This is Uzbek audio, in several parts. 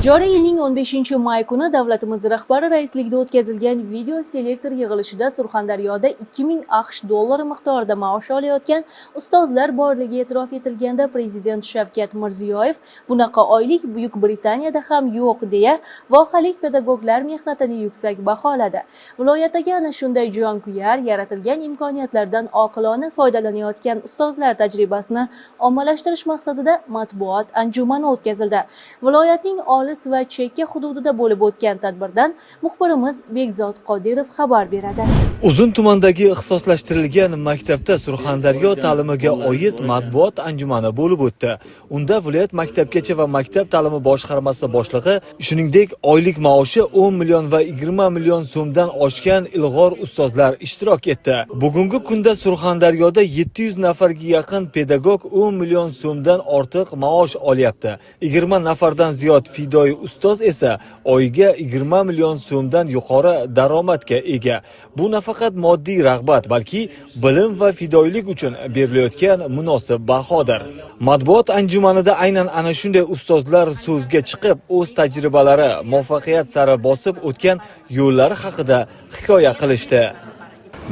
Joriy yilning 15-may kuni davlatimiz rahbari raisligida o'tkazilgan video selektor yig'ilishida Surxondaryoda 2000 AQSh dollari miqdorida maosh olayotgan ustozlar borligi e'tirof etilganda Prezident Shavkat Mirziyoyev bunaqa oylik Buyuk Britaniyada ham yo'q deya vohalik pedagoglar mehnatini yuksak baholadi. Viloyatdagi ana shunday jonkuyar yaratilgan imkoniyatlardan oqilona foydalanayotgan ustozlar tajribasini ommalashtirish maqsadida matbuot anjumani o'tkazildi. Viloyatning olis va chekka hududida bo'lib o'tgan tadbirdan muxbirimiz Bekzod Qodirov xabar beradi. Uzun tumandagi ixtisoslashtirilgan maktabda Surxondaryo ta'limiga oid matbuot anjumani bo'lib o'tdi. Unda viloyat maktabgacha va maktab ta'limi boshqarmasi boshlig'i, shuningdek, oylik maoshi 10 million va 20 million so'mdan oshgan ilg'or ustozlar ishtirok etdi. Bugungi kunda Surxondaryoda 700 nafarga yaqin pedagog 10 million so'mdan ortiq maosh olyapti. 20 nafardan ziyod fidoyi ustoz esa oyiga 20 million so'mdan yuqori daromadga ega. Bu nafaqat moddiy rag'bat, balki bilim va fidoyilik uchun berilayotgan munosib bahodir. Matbuot anjumanida aynan ana shunday ustozlar so'zga chiqib, o'z tajribalari, muvaffaqiyat sari bosib o'tgan yo'llari haqida hikoya qilishdi.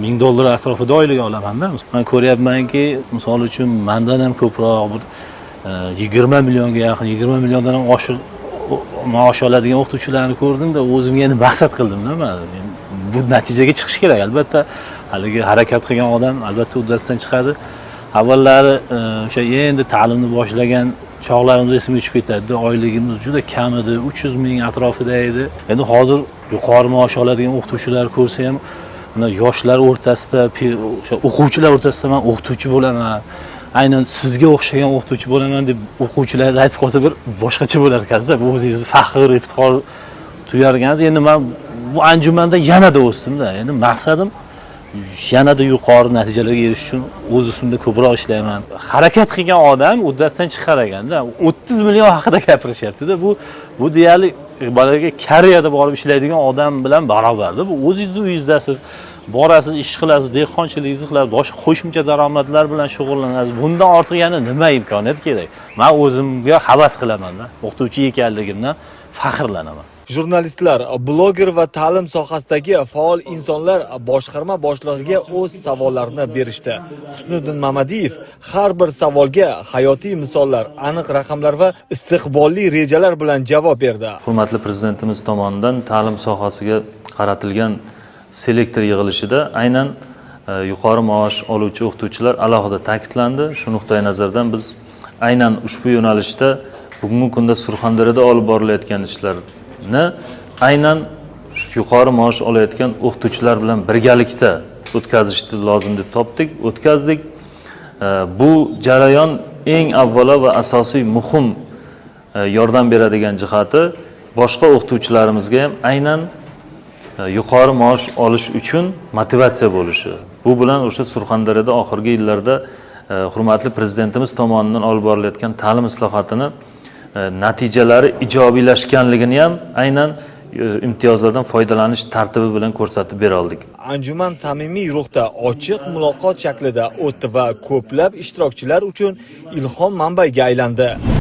$1000 atrofida oylik olaman-da. Men ko'ryapmanki, misol uchun mendan ham ko'proq bir 20 millionga yaqin, 20 milliondan ham oshiq maosh oladigan o'qituvchilarni ko'rdim-da, o'zimga endi maqsad qildim-da men. Bu natijaga chiqish kerak, albatta. Haligi harakat qilgan odam albatta uddasidan chiqadi. Avvallari o'sha endi ta'limni boshlagan chog'larimiz esimga tushib ketadi. Oyligimiz juda kam edi, 300 ming atrofida edi. Endi hozir yuqori maosh oladigan o'qituvchilar ko'rsa ham, mana yoshlar o'rtasida, o'sha o'quvchilar o'rtasida men o'qituvchi bo'laman. Aynan sizga o'xshagan o'qituvchi bo'laman deb o'quvchilar aytib qolsa bir boshqacha bo'lar ekan-da. Bu o'zingizni faxr, iftixor tuyarganingiz. Endi men bu anjumanda yanada o'sdim-da. Endi maqsadim yanada yuqori natijalarga erishish uchun o'z ustimda ko'proq ishlayman. Harakat qilgan odam uddasidan chiqar ekan-da. 30 million haqida gapirishyapti-da. Bu deyarli bolaga Koreyada borib ishlaydigan odam bilan barobarda. Bu o'zingizning uyingizdasiz. Borasiz, ish qilasiz, dehqonchiligingizni qilasiz, boshqa qo'shimcha daromadlar bilan shug'ullanasiz. Bundan ortiq yana nima imkoniyat kerak? Men o'zimga havas qilaman-da. O'qituvchi ekanligimdan faxrlanaman. Jurnalistlar, bloger va ta'lim sohasidagi faol insonlar boshqarma boshlig'iga o'z savollarini berishdi. Husniddin Mamadiyev har bir savolga hayotiy misollar, aniq raqamlar va istiqbolli rejalar bilan javob berdi. Hurmatli prezidentimiz tomonidan ta'lim sohasiga qaratilgan selektor yig'ilishida aynan yuqori maosh oluvchi o'qituvchilar alohida ta'kidlandi. Shu nuqtai nazardan biz aynan ushbu yo'nalishda bugungi kunda Surxondaryoda olib borilayotgan ishlarni aynan yuqori maosh olayotgan o'qituvchilar bilan birgalikda o'tkazishni lozim deb topdik, o'tkazdik. Bu jarayon eng avvalo va asosiy muhim yordam beradigan jihati boshqa o'qituvchilarimizga ham aynan yuqori maosh olish uchun motivatsiya bo'lishi. Bu bilan o'sha Surxondaryoda oxirgi yillarda hurmatli prezidentimiz tomonidan olib borilayotgan ta'lim islohotini natijalari ijobiylashganligini ham aynan imtiyozlardan foydalanish tartibi bilan ko'rsatib bera oldik. Anjuman samimiy ruhda, ochiq muloqot shaklida o'tdi va ko'plab ishtirokchilar uchun ilhom manbaiga aylandi.